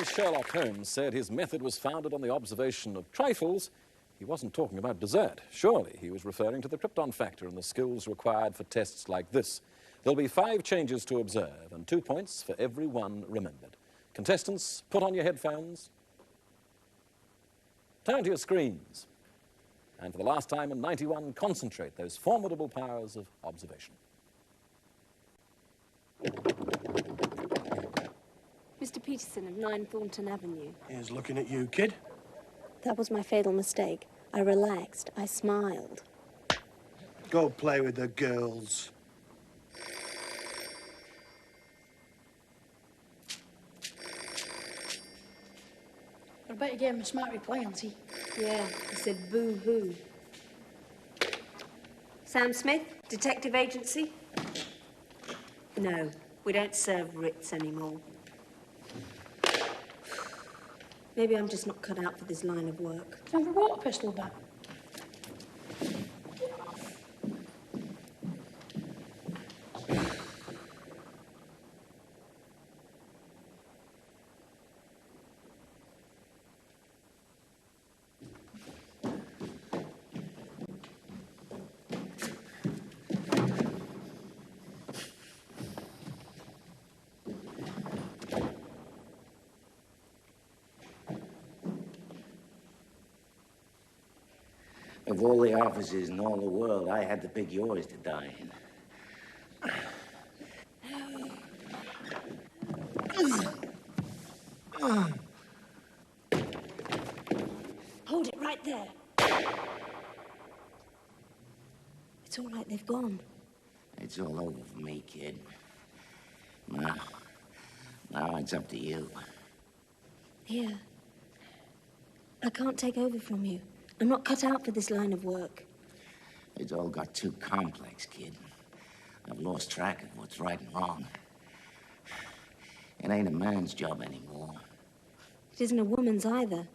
when Sherlock Holmes said his method was founded on the observation of trifles, he wasn't talking about dessert. Surely he was referring to the Krypton Factor and the skills required for tests like this. There'll be 5 changes to observe and 2 points for every one remembered. Contestants, put on your headphones, turn to your screens, and for the last time in 91, concentrate those formidable powers of observation. Mr. Peterson of 9 Thornton Avenue. Here's looking at you, kid. That was my fatal mistake. I relaxed. I smiled. Go play with the girls. I bet you gave him a smart reply, auntie. Yeah, he said boo-hoo. Sam Smith, Detective Agency? No, we don't serve writs anymore. Maybe I'm just not cut out for this line of work. Do you have a water pistol back? Of all the offices in all the world, I had to pick yours to die in. Hold it right there. It's all right, they've gone. It's all over for me, kid. Now it's up to you. Here. I can't take over from you. I'm not cut out for this line of work. It's all got too complex, kid. I've lost track of what's right and wrong. It ain't a man's job anymore. It isn't a woman's either.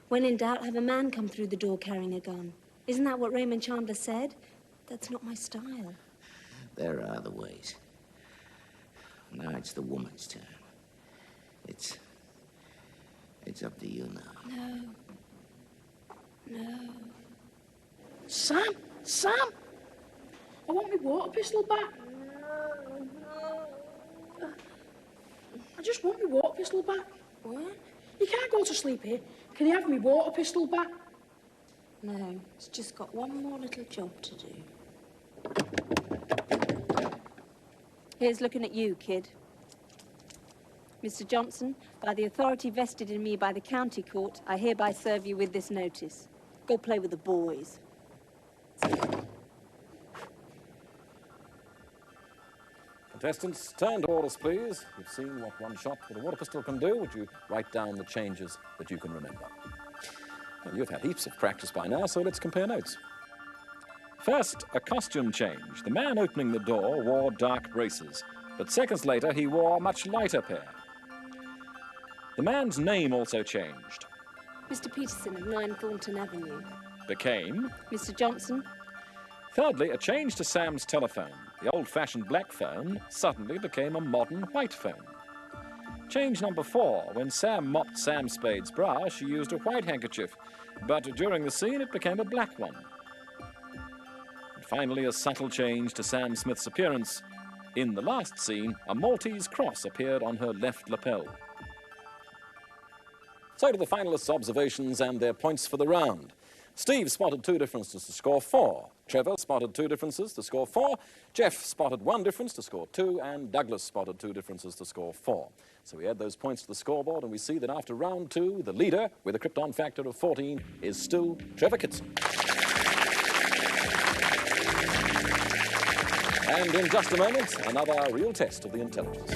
When in doubt, have a man come through the door carrying a gun. Isn't that what Raymond Chandler said? That's not my style. There are other ways. Now it's the woman's turn. It's up to you now. No. No. Sam! Sam! I want my water pistol back. I just want my water pistol back. What? You can't go to sleep here. Can you have my water pistol back? No, it's just got one more little job to do. Here's looking at you, kid. Mr. Johnson, by the authority vested in me by the county court, I hereby serve you with this notice. Go play with the boys. Contestants, turn to orders, please. You've seen what one shot with a water pistol can do. Would you write down the changes that you can remember? Well, you've had heaps of practice by now, so let's compare notes. First, a costume change. The man opening the door wore dark braces, but seconds later he wore a much lighter pair. The man's name also changed. Mr. Peterson of 9 Thornton Avenue. Became Mr. Johnson. Thirdly, a change to Sam's telephone. The old-fashioned black phone suddenly became a modern white phone. Change number 4. When Sam mopped Sam Spade's brow, she used a white handkerchief, but during the scene it became a black one. And finally, a subtle change to Sam Smith's appearance. In the last scene, a Maltese cross appeared on her left lapel. So to the finalists' observations and their points for the round. Steve spotted 2 differences to score 4. Trevor spotted 2 differences to score 4. Jeff spotted 1 difference to score 2. And Douglas spotted 2 differences to score 4. So we add those points to the scoreboard and we see that after round 2, the leader with a Krypton Factor of 14 is still Trevor Kitson. And in just a moment, another real test of the intelligence.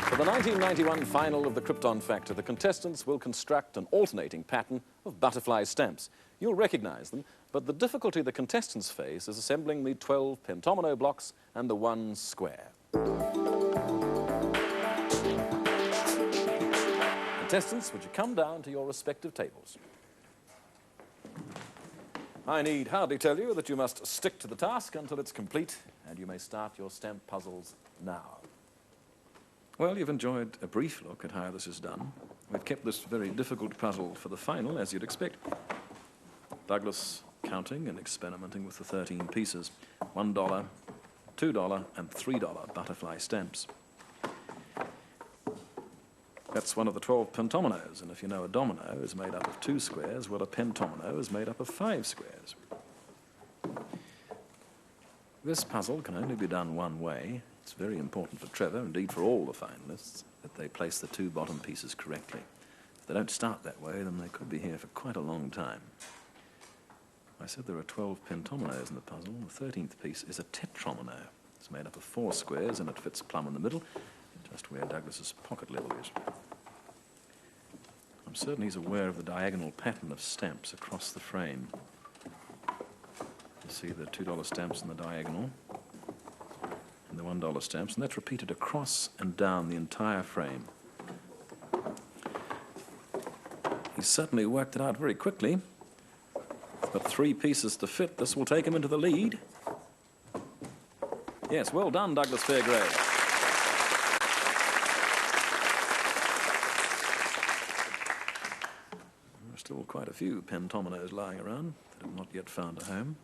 For the 1991 final of the Krypton Factor, the contestants will construct an alternating pattern of butterfly stamps. You'll recognize them, but the difficulty the contestants face is assembling the 12 pentomino blocks and the 1 square. Contestants, would you come down to your respective tables? I need hardly tell you that you must stick to the task until it's complete, and you may start your stamp puzzles now. Well, you've enjoyed a brief look at how this is done. We've kept this very difficult puzzle for the final, as you'd expect. Douglas counting and experimenting with the 13 pieces. $1, $2 and $3 butterfly stamps. That's one of the 12 pentominoes, and if you know a domino is made up of 2 squares, well, a pentomino is made up of 5 squares. This puzzle can only be done one way. It's very important for Trevor, indeed for all the finalists, that they place the 2 bottom pieces correctly. If they don't start that way, then they could be here for quite a long time. I said there are 12 pentominoes in the puzzle. The 13th piece is a tetromino. It's made up of 4 squares, and it fits plumb in the middle, just where Douglas's pocket level is. I'm certain he's aware of the diagonal pattern of stamps across the frame. You see the $2 stamps in the diagonal and the $1 stamps, and that's repeated across and down the entire frame. He's certainly worked it out very quickly. But 3 pieces to fit. This will take him into the lead. Yes, well done, Douglas Fairgrave. There are still quite a few pentominoes lying around that have not yet found a home.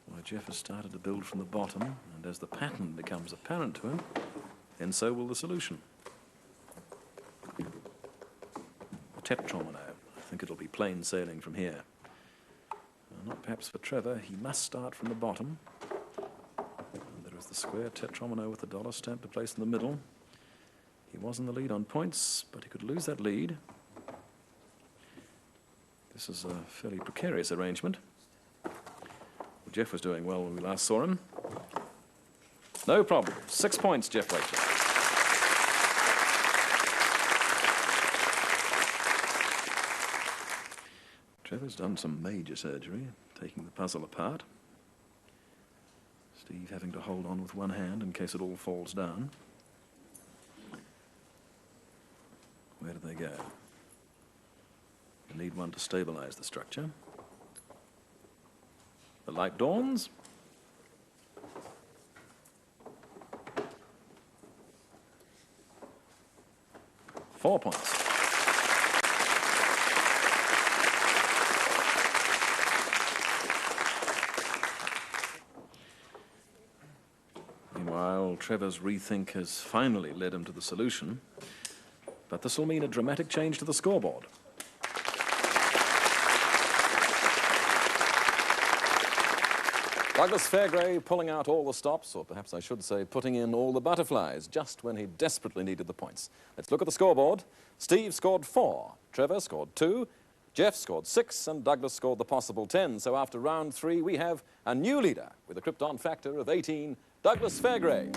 Well, Jeff has started to build from the bottom, and as the pattern becomes apparent to him, then so will the solution. Tetromino. I think it'll be plain sailing from here. Not perhaps for Trevor. He must start from the bottom. And there is the square tetromino with the $1 stamp to place in the middle. He was in the lead on points, but he could lose that lead. This is a fairly precarious arrangement. Well, Jeff was doing well when we last saw him. No problem. 6 points, Jeff Waiter. Trevor's done some major surgery, taking the puzzle apart. Steve having to hold on with one hand in case it all falls down. Where do they go? You need one to stabilize the structure. The light dawns. Four points. Meanwhile, Trevor's rethink has finally led him to the solution, but this will mean a dramatic change to the scoreboard. Douglas Fairgrave pulling out all the stops, or perhaps I should say putting in all the butterflies, just when he desperately needed the points. Let's look at the scoreboard. Steve scored 4, Trevor scored 2, Jeff scored 6, and Douglas scored the possible 10. So after round 3, we have a new leader with a Krypton Factor of 18, Douglas Fairgrave.